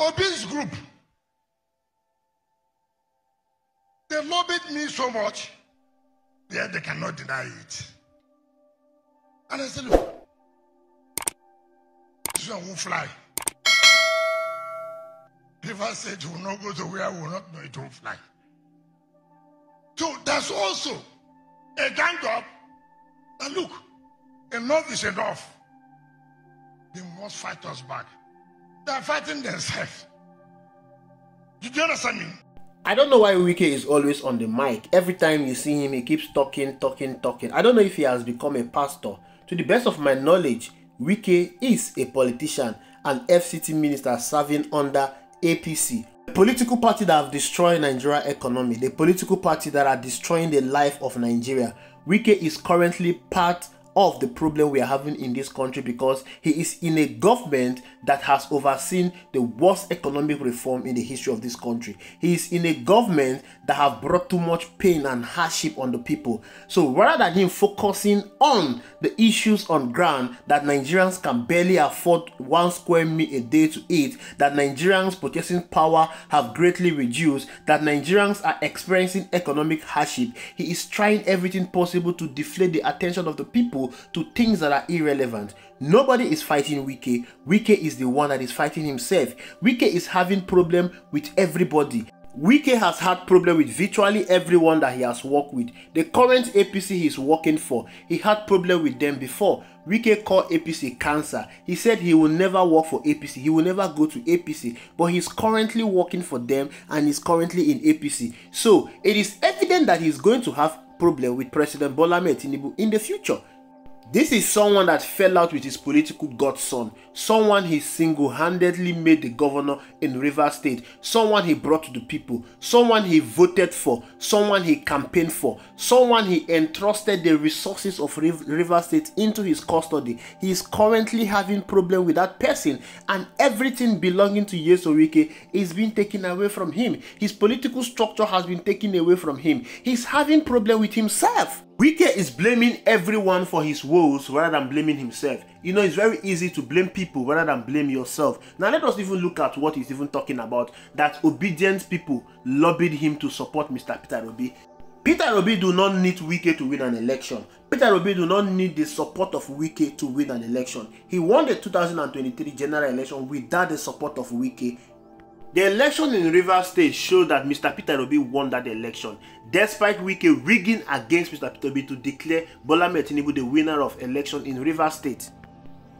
Obi's group, they lobbied me so much, yet they cannot deny it. And I said, look, this one will fly. If I said it will not go to where I will not know it will fly. So there's also a gang up. And look, enough is enough. They must fight us back. They are fighting themselves. Did you understand me? I don't know why Wike is always on the mic. Every time you see him, he keeps talking. I don't know if he has become a pastor. To the best of my knowledge, Wike is a politician, an FCT minister serving under APC. The political party that have destroyed Nigeria economy, the political party that are destroying the life of Nigeria. Wike is currently part of the problem we are having in this country because he is in a government that has overseen the worst economic reform in the history of this country. He is in a government that have brought too much pain and hardship on the people. So rather than him focusing on the issues on ground, that Nigerians can barely afford 1 square meal a day to eat, that Nigerians' purchasing power have greatly reduced, that Nigerians are experiencing economic hardship, he is trying everything possible to deflate the attention of the people to things that are irrelevant. Nobody is fighting Wike. Wike is the one that is fighting himself. Wike is having problem with everybody. Wike has had problem with virtually everyone that he has worked with. The current APC he is working for, he had problem with them before. Wike called APC cancer. He said he will never work for APC. He will never go to APC. But he's currently working for them and is currently in APC. So it is evident that he's going to have problem with President Bola Ahmed Tinubu in the future. This is someone that fell out with his political godson, someone he single-handedly made the governor in Rivers State, someone he brought to the people, someone he voted for, someone he campaigned for, someone he entrusted the resources of Rivers State into his custody. He is currently having problem with that person, and everything belonging to Nyesom Wike is being taken away from him. His political structure has been taken away from him. He's having problem with himself. Wike is blaming everyone for his woes rather than blaming himself. You know, it's very easy to blame people rather than blame yourself. Now let us even look at what he's even talking about, that Obidient people lobbied him to support Mr. Peter Obi. Peter Obi do not need Wike to win an election. Peter Obi do not need the support of Wike to win an election. He won the 2023 general election without the support of Wike. The election in Rivers State showed that Mr. Peter Obi won that election, despite Wike rigging against Mr. Peter Obi to declare Bola Ahmed Tinubu the winner of election in Rivers State.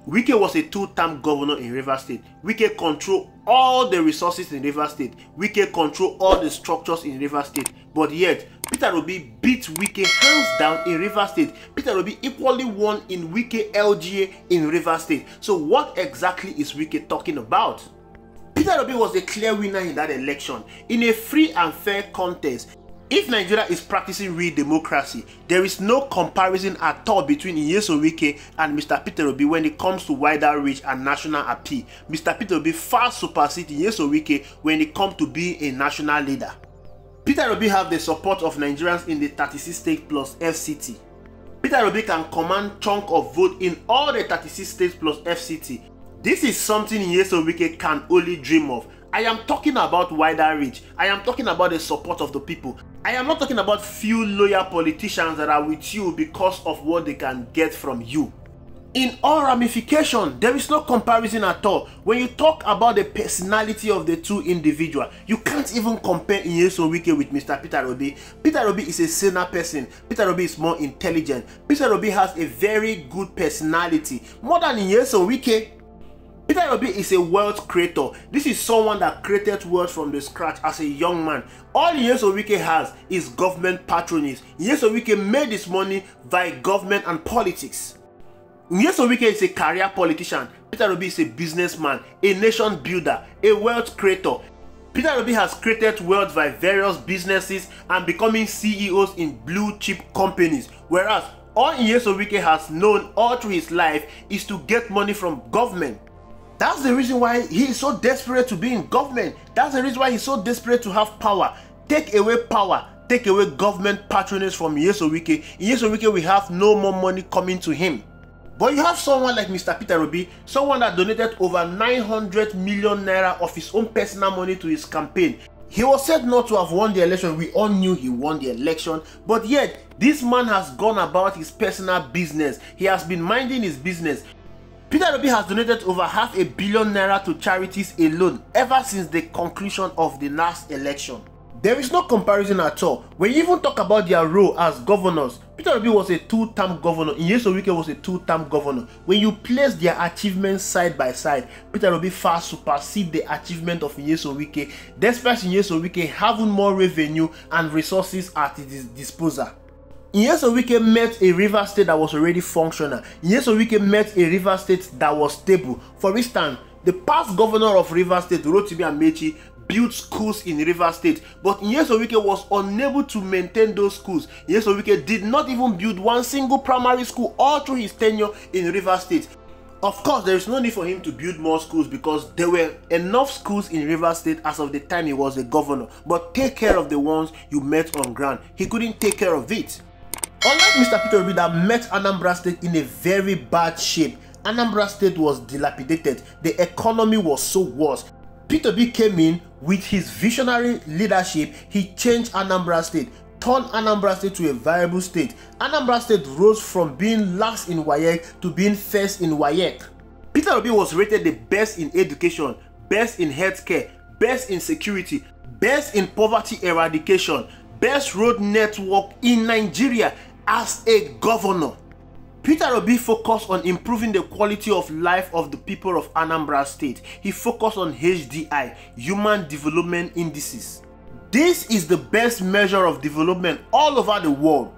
Wike was a 2-term governor in Rivers State. Wike controlled all the resources in Rivers State. Wike controlled all the structures in Rivers State. But yet, Peter Obi beat Wike hands down in Rivers State. Peter Obi equally won in Wike LGA in Rivers State. So what exactly is Wike talking about? Peter Obi was the clear winner in that election, in a free and fair contest. If Nigeria is practicing real democracy, there is no comparison at all between Nyesom Wike and Mr. Peter Obi when it comes to wider reach and national appeal. Mr. Peter Obi far supersedes Nyesom Wike when it comes to being a national leader. Peter Obi have the support of Nigerians in the 36 states plus FCT. Peter Obi can command chunk of vote in all the 36 states plus FCT. This is something Nyesom Wike can only dream of. I am talking about wider reach. I am talking about the support of the people. I am not talking about few loyal politicians that are with you because of what they can get from you. In all ramifications, there is no comparison at all. When you talk about the personality of the two individuals, you can't even compare Nyesom Wike with Mr. Peter Obi. Peter Obi is a saner person. Peter Obi is more intelligent. Peter Obi has a very good personality, more than Nyesom Wike. Peter Obi is a wealth creator. This is someone that created wealth from the scratch as a young man. All Nyesom Wike has is government patronage. Nyesom Wike made his money via government and politics. Nyesom Wike is a career politician. Peter Obi is a businessman, a nation builder, a wealth creator. Peter Obi has created wealth via various businesses and becoming CEOs in blue chip companies, whereas all Nyesom Wike has known all through his life is to get money from government. That's the reason why he is so desperate to be in government. That's the reason why he's so desperate to have power. Take away power, take away government patronage from Nyesom Wike. Nyesom Wike will have no more money coming to him. But you have someone like Mr. Peter Obi, someone that donated over 900 million naira of his own personal money to his campaign. He was said not to have won the election. We all knew he won the election, but yet this man has gone about his personal business. He has been minding his business. Peter Obi has donated over $500 million naira to charities alone ever since the conclusion of the last election. There is no comparison at all. When you even talk about their role as governors, Peter Obi was a two-term governor. Nyesom Wike was a two-term governor. When you place their achievements side by side, Peter Obi far supersedes the achievement of Nyesom Wike, despite Nyesom Wike having more revenue and resources at his disposal. Nyesom Wike met a river state that was already functional. Nyesom Wike met a river state that was stable. For instance, the past governor of Rivers State, Rotimi Amechi, built schools in Rivers State, but Nyesom Wike was unable to maintain those schools. Nyesom Wike did not even build one single primary school all through his tenure in Rivers State. Of course, there is no need for him to build more schools because there were enough schools in Rivers State as of the time he was a governor. But take care of the ones you met on ground. He couldn't take care of it. Unlike Mr. Peter Obi that met Anambra State in a very bad shape, Anambra State was dilapidated. The economy was so worse. Peter Obi came in with his visionary leadership. He changed Anambra State, turned Anambra State to a viable state. Anambra State rose from being last in WAEC to being first in WAEC. Peter Obi was rated the best in education, best in healthcare, best in security, best in poverty eradication, best road network in Nigeria as a governor. Peter Obi focused on improving the quality of life of the people of Anambra State. He focused on HDI, Human Development Indices. This is the best measure of development all over the world.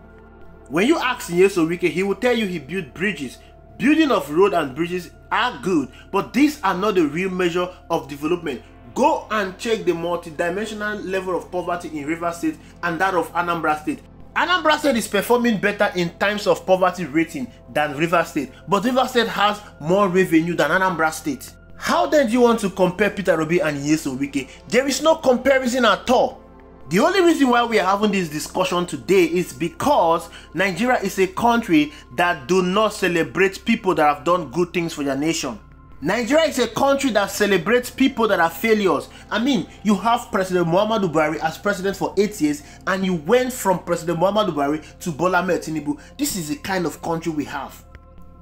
When you ask Nyesom Wike, he will tell you he built bridges. Building of road and bridges are good, but these are not the real measure of development. Go and check the multidimensional level of poverty in Rivers State and that of Anambra State. Anambra State is performing better in terms of poverty rating than Rivers State, but Rivers State has more revenue than Anambra State. How then do you want to compare Peter Obi and Nyesom Wike? There is no comparison at all. The only reason why we are having this discussion today is because Nigeria is a country that do not celebrate people that have done good things for their nation. Nigeria is a country that celebrates people that are failures. I mean, you have President Muhammadu Buhari as president for 8 years, and you went from President Muhammadu Buhari to Bola Ahmed Tinubu. This is the kind of country we have.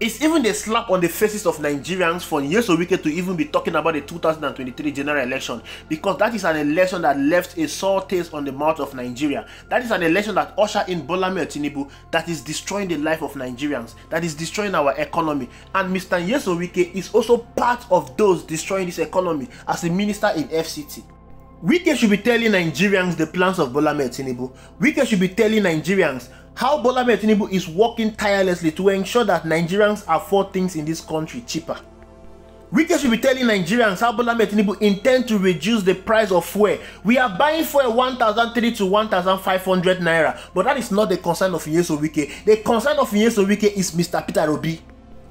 It's even a slap on the faces of Nigerians for Nyesom Wike to even be talking about the 2023 general election, because that is an election that left a sour taste on the mouth of Nigeria. That is an election that ushered in Bola Ahmed Tinubu, that is destroying the life of Nigerians, that is destroying our economy. And Mr. Nyesom Wike is also part of those destroying this economy as a minister in FCT. Wike should be telling Nigerians the plans of Bola Ahmed Tinubu. Wike should be telling Nigerians how Bola Ahmed Tinubu is working tirelessly to ensure that Nigerians afford things in this country cheaper. Wike should be telling Nigerians how Bola Ahmed Tinubu intend to reduce the price of fuel. We are buying fuel 1,300 to 1,500 naira, but that is not the concern of Nyesom Wike. The concern of Nyesom Wike is Mr. Peter Obi.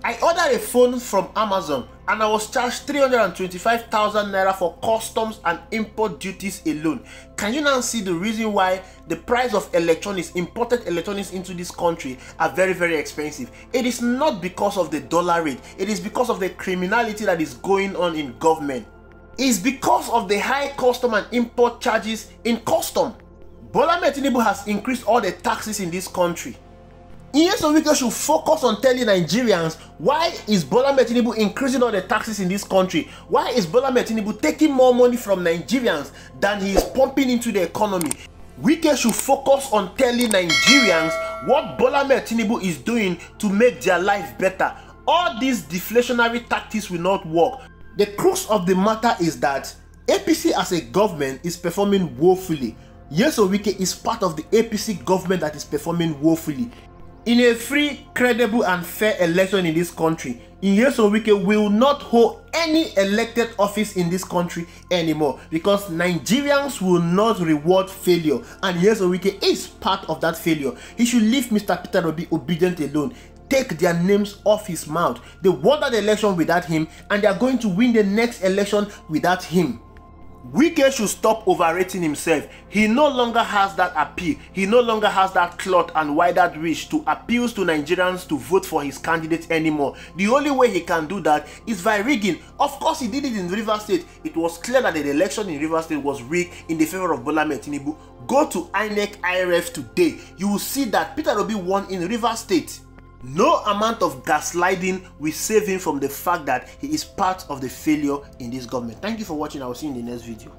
I ordered a phone from Amazon and I was charged 325,000 naira for customs and import duties alone. Can you now see the reason why the price of electronics, imported electronics into this country, are very, very expensive? It is not because of the dollar rate. It is because of the criminality that is going on in government. It is because of the high custom and import charges in custom. Bola Ahmed Tinubu has increased all the taxes in this country. Nyesom Wike should focus on telling Nigerians why is Bola Ahmed Tinubu increasing all the taxes in this country? Why is Bola Ahmed Tinubu taking more money from Nigerians than he is pumping into the economy? Wike should focus on telling Nigerians what Bola Ahmed Tinubu is doing to make their life better. All these deflationary tactics will not work. The crux of the matter is that APC as a government is performing woefully. Nyesom Wike is part of the APC government that is performing woefully. In a free, credible and fair election in this country, Nyesom Wike will not hold any elected office in this country anymore, because Nigerians will not reward failure, and Nyesom Wike is part of that failure. He should leave Mr. Peter Obi Obidient alone. Take their names off his mouth. They won that election without him, and they are going to win the next election without him. Wike should stop overrating himself. He no longer has that appeal. He no longer has that clout and wider reach to appeal to Nigerians to vote for his candidate anymore. The only way he can do that is by rigging. Of course, he did it in Rivers State. It was clear that the election in Rivers State was rigged in the favor of Bola Ahmed Tinubu. Go to INEC IRF today. You will see that Peter Obi won in Rivers State. No amount of gaslighting will save him from the fact that he is part of the failure in this government. Thank you for watching. I will see you in the next video.